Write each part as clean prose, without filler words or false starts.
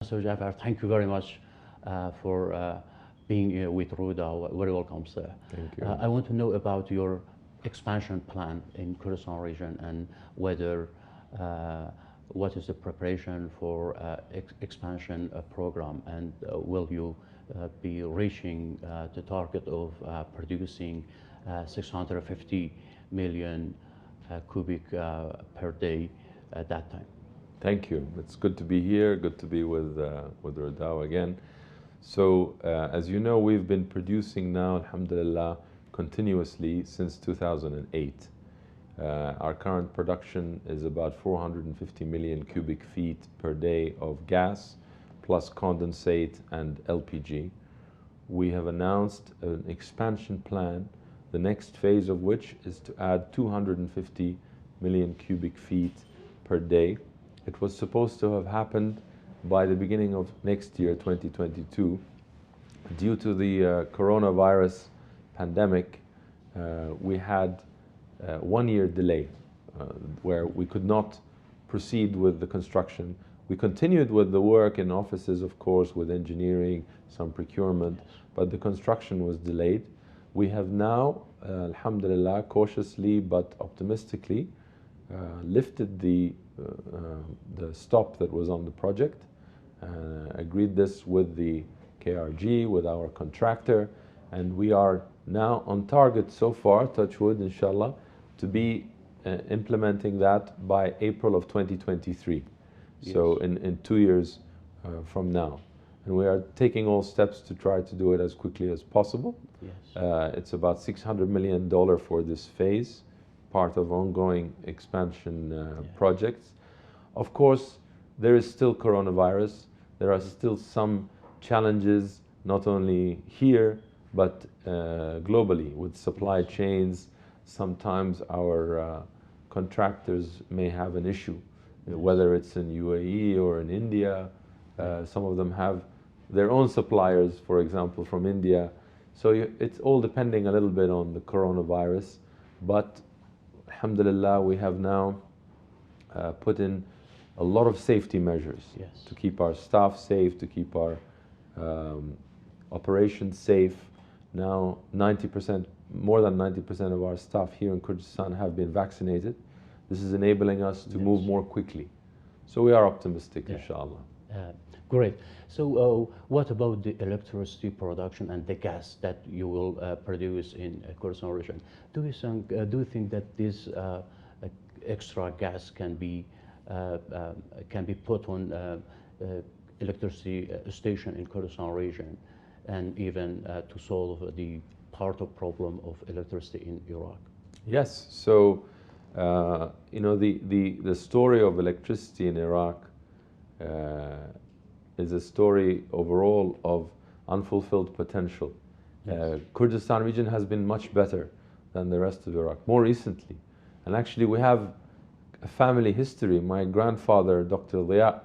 So Jafar, thank you very much for being with Rudaw. Very welcome, sir. Thank you. I want to know about your expansion plan in Kurdistan region and whether what is the preparation for expansion program, and will you be reaching the target of producing 650 million cubic per day at that time? Thank you. It's good to be here. Good to be with Rudaw again. So, as you know, we've been producing now, alhamdulillah, continuously since 2008. Our current production is about 450 million cubic feet per day of gas, plus condensate and LPG. We have announced an expansion plan, the next phase of which is to add 250 million cubic feet per day. It was supposed to have happened by the beginning of next year, 2022. Due to the coronavirus pandemic, we had 1 year delay where we could not proceed with the construction. We continued with the work in offices, of course, with engineering, some procurement, but the construction was delayed. We have now, alhamdulillah, cautiously but optimistically lifted the stop that was on the project, agreed this with the KRG, with our contractor, and we are now on target so far, touch wood, inshallah, to be implementing that by April of 2023. Yes. So in 2 years from now. And we are taking all steps to try to do it as quickly as possible. Yes. It's about $600 million for this phase, part of ongoing expansion projects. Of course, there is still coronavirus. There are still some challenges, not only here, but globally with supply chains. Sometimes our contractors may have an issue, whether it's in UAE or in India. Some of them have their own suppliers, for example, from India. So it's all depending a little bit on the coronavirus. But alhamdulillah, we have now put in a lot of safety measures. Yes. To keep our staff safe, to keep our operations safe. Now 90%, more than 90% of our staff here in Kurdistan have been vaccinated. This is enabling us to move more quickly. So we are optimistic, inshallah. Great. So what about the electricity production and the gas that you will produce in Kurdistan region? Do you think that this extra gas can be put on electricity station in Kurdistan region, and even to solve the part of problem of electricity in Iraq? Yes. So you know, the story of electricity in Iraq is a story overall of unfulfilled potential. Yes. Kurdistan region has been much better than the rest of Iraq more recently. And actually we have a family history. My grandfather, Dr. Ziya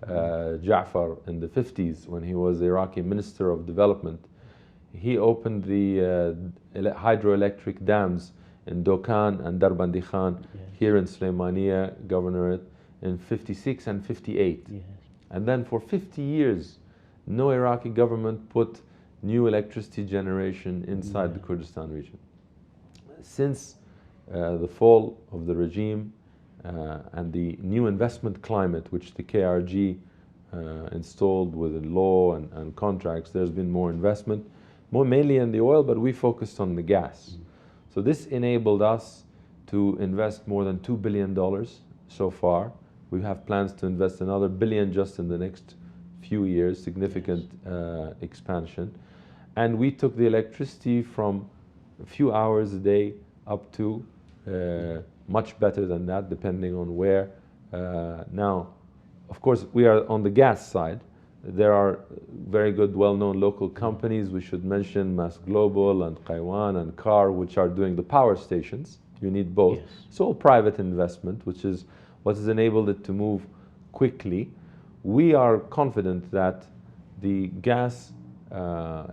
Ja'far, in the 50s, when he was Iraqi Minister of Development, he opened the hydroelectric dams in Dokan and Darbandi Khan, yes, here in Sulaimaniya Governorate in 56 and 58. Yes. And then for 50 years, no Iraqi government put new electricity generation inside the Kurdistan region. Since the fall of the regime and the new investment climate, which the KRG installed with the law and contracts, there's been more investment, mainly in the oil, but we focused on the gas. So this enabled us to invest more than $2 billion so far. We have plans to invest another $1 billion just in the next few years, significant expansion. And we took the electricity from a few hours a day up to much better than that, depending on where. Now, of course, we are on the gas side. There are very good, well-known local companies. We should mention Mass Global and Qaywan and Car, which are doing the power stations. You need both. Yes. It's all private investment, which is what has enabled it to move quickly. We are confident that the gas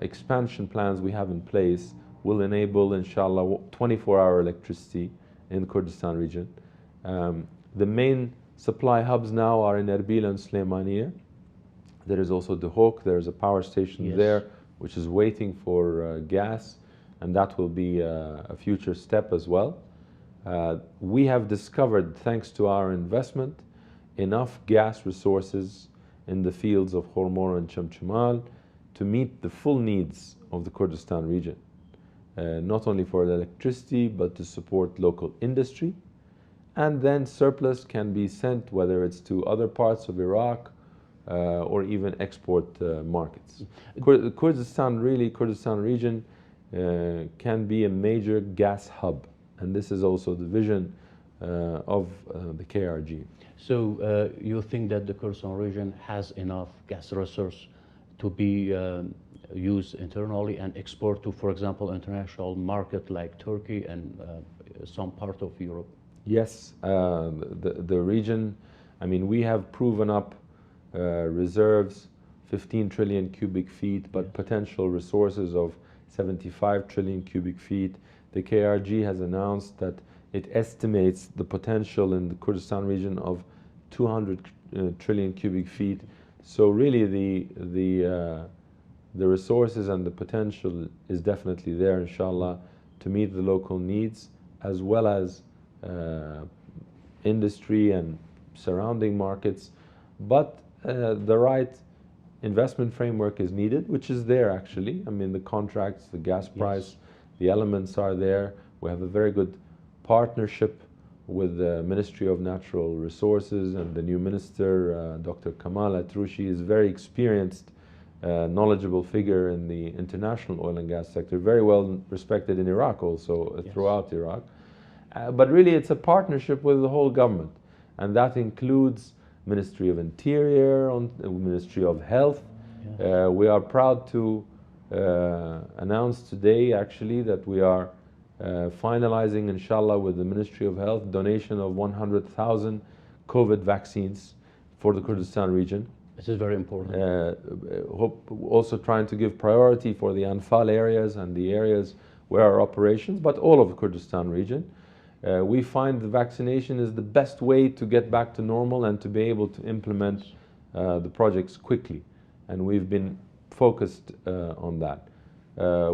expansion plans we have in place will enable, inshallah, 24-hour electricity in the Kurdistan region. The main supply hubs now are in Erbil and Sulaimaniya. There is also the Hawk. There is a power station Yes. there, which is waiting for gas, and that will be a future step as well. We have discovered, thanks to our investment, enough gas resources in the fields of Khormor and Chamchamal to meet the full needs of the Kurdistan region, not only for electricity, but to support local industry. And then surplus can be sent, whether it's to other parts of Iraq or even export markets. Kurdistan region can be a major gas hub, and this is also the vision of the KRG. So you think that the Kurdistan region has enough gas resource to be used internally and export to, for example, international market like Turkey and some part of Europe? Yes, the region, I mean, we have proven up reserves, 15 trillion cubic feet, but potential resources of 75 trillion cubic feet. The KRG has announced that it estimates the potential in the Kurdistan region of 200 trillion cubic feet. So really the resources and the potential is definitely there, inshallah, to meet the local needs, as well as industry and surrounding markets. But the right investment framework is needed, which is there actually. I mean, the contracts, the gas price, the elements are there. We have a very good partnership with the Ministry of Natural Resources, and the new minister, Dr. Kamal Atroushi, is very experienced, knowledgeable figure in the international oil and gas sector, very well respected in Iraq also, throughout Iraq. But really it's a partnership with the whole government, and that includes Ministry of Interior, Ministry of Health. We are proud to announce today actually that we are finalizing, inshallah, with the Ministry of Health, donation of 100,000 COVID vaccines for the Kurdistan region. This is very important. Also trying to give priority for the Anfal areas and the areas where our operations, but all of the Kurdistan region. We find the vaccination is the best way to get back to normal and to be able to implement the projects quickly. And we've been focused on that.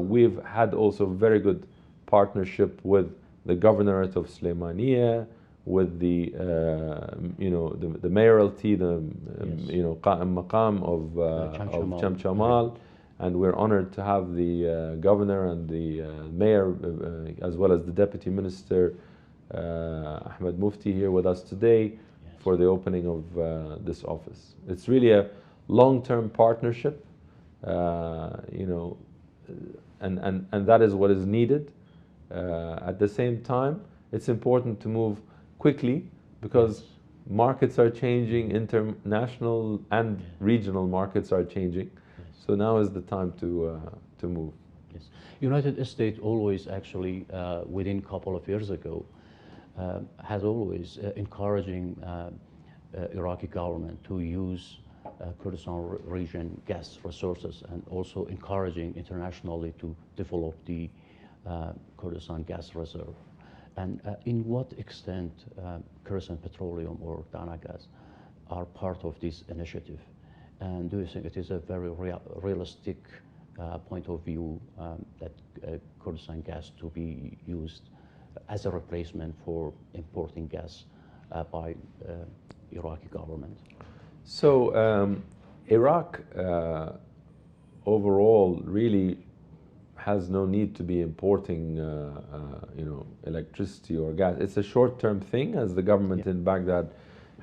We've had also very good partnership with the Governorate of Sulaimania, with the the mayoralty, Maqam of Chamchamal, and we're honored to have the governor and the mayor, as well as the deputy minister Ahmed Mufti here with us today for the opening of this office. It's really a long-term partnership, and that is what is needed. At the same time, it's important to move quickly because markets are changing, international and regional markets are changing. So now is the time to move. Yes, United States always actually within a couple of years ago has always encouraging Iraqi government to use Kurdistan region gas resources, and also encouraging internationally to develop the Kurdistan gas reserve. And in what extent Kurdistan Petroleum or Dana Gas are part of this initiative? And do you think it is a very realistic point of view that Kurdistan gas to be used as a replacement for importing gas by Iraqi government? So Iraq overall really has no need to be importing electricity or gas. It's a short-term thing, as the government in Baghdad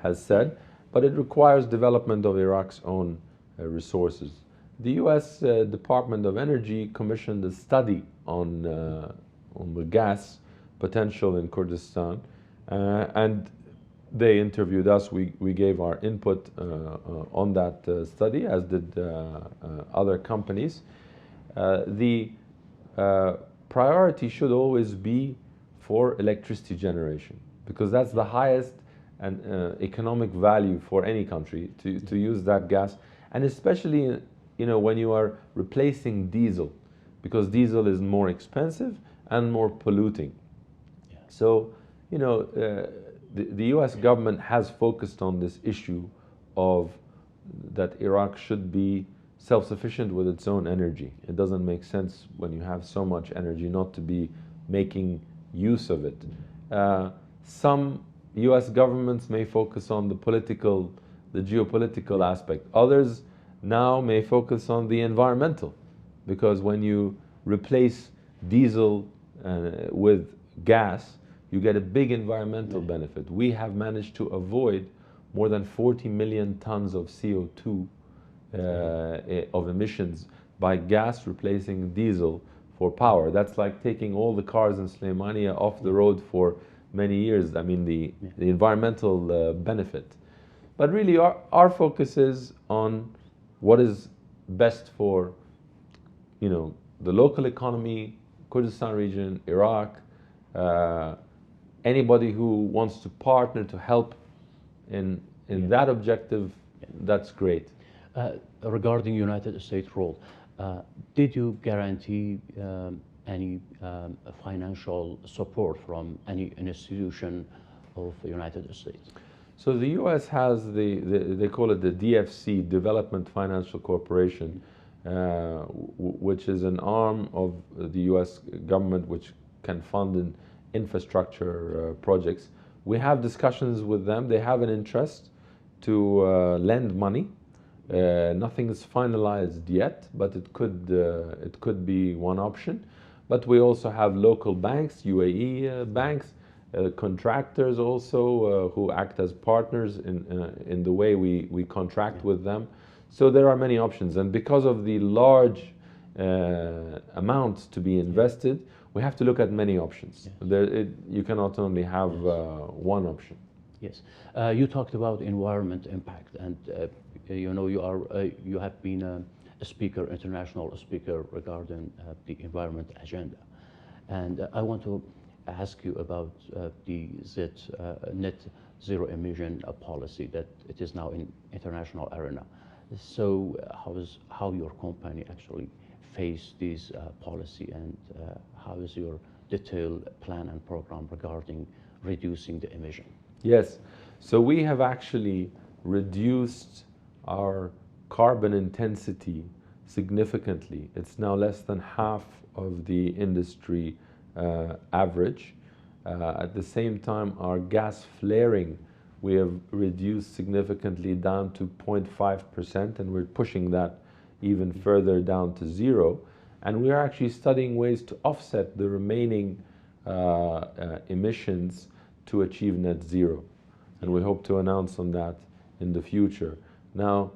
has said, but it requires development of Iraq's own resources. The U.S. Department of Energy commissioned a study on the gas potential in Kurdistan, and they interviewed us. We gave our input on that study, as did other companies. The priority should always be for electricity generation, because that's the highest and economic value for any country to use that gas, and especially when you are replacing diesel, because diesel is more expensive and more polluting. So the U.S. government has focused on this issue of that Iraq should be self-sufficient with its own energy. It doesn't make sense when you have so much energy not to be making use of it. Some US governments may focus on the geopolitical aspect. Others now may focus on the environmental, because when you replace diesel with gas, you get a big environmental benefit. We have managed to avoid more than 40 million tons of CO2 of emissions by gas replacing diesel for power. That's like taking all the cars in Sulaimania off the road for many years. I mean, the environmental benefit. But really, our focus is on what is best for, the local economy, Kurdistan region, Iraq, anybody who wants to partner to help in that objective, that's great. Regarding United States role, did you guarantee any financial support from any institution of the United States? So the U.S. has they call it the DFC, Development Financial Corporation, which is an arm of the U.S. government which can fund in infrastructure projects. We have discussions with them. They have an interest to lend money. Nothing is finalized yet, but it could be one option. But we also have local banks, UAE banks, contractors also who act as partners in the way we contract with them. So there are many options, and because of the large amounts to be invested, we have to look at many options. You cannot only have one option. Yes, you talked about environment impact, and you have been a speaker, international speaker regarding the environment agenda, and I want to ask you about the net zero emission policy that it is now in international arena. So how your company actually face this policy, and how is your detailed plan and program regarding reducing the emission? Yes, so we have actually reduced our carbon intensity significantly. It's now less than half of the industry average. At the same time, our gas flaring we have reduced significantly down to 0.5%, and we're pushing that even further down to 0. And we are actually studying ways to offset the remaining emissions to achieve net zero. And we hope to announce on that in the future. Now,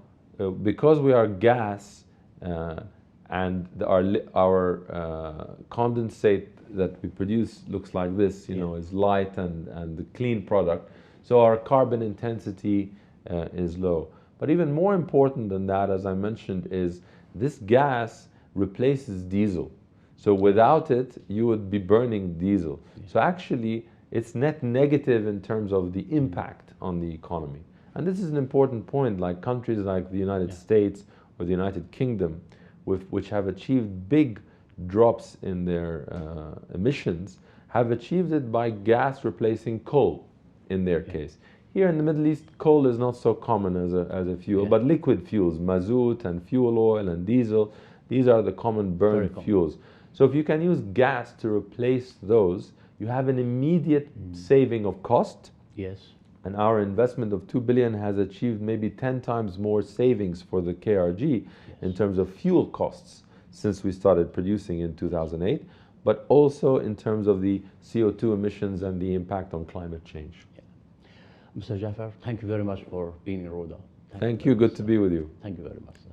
because we are gas and our condensate that we produce looks like this, is light and the clean product. So our carbon intensity is low. But even more important than that, as I mentioned, is this gas replaces diesel. So without it, you would be burning diesel. So actually, it's net negative in terms of the impact on the economy. And this is an important point, like countries like the United States or the United Kingdom, which have achieved big drops in their emissions, have achieved it by gas replacing coal in their case. Here in the Middle East, coal is not so common as a fuel, but liquid fuels, mazout and fuel oil and diesel, these are the common burn fuels. So if you can use gas to replace those, you have an immediate saving of cost. Yes. And our investment of 2 billion has achieved maybe 10 times more savings for the KRG in terms of fuel costs since we started producing in 2008, but also in terms of the CO2 emissions and the impact on climate change. Mr. Jafar, thank you very much for being in Rudaw. Thank you. Good to be with you. Thank you very much.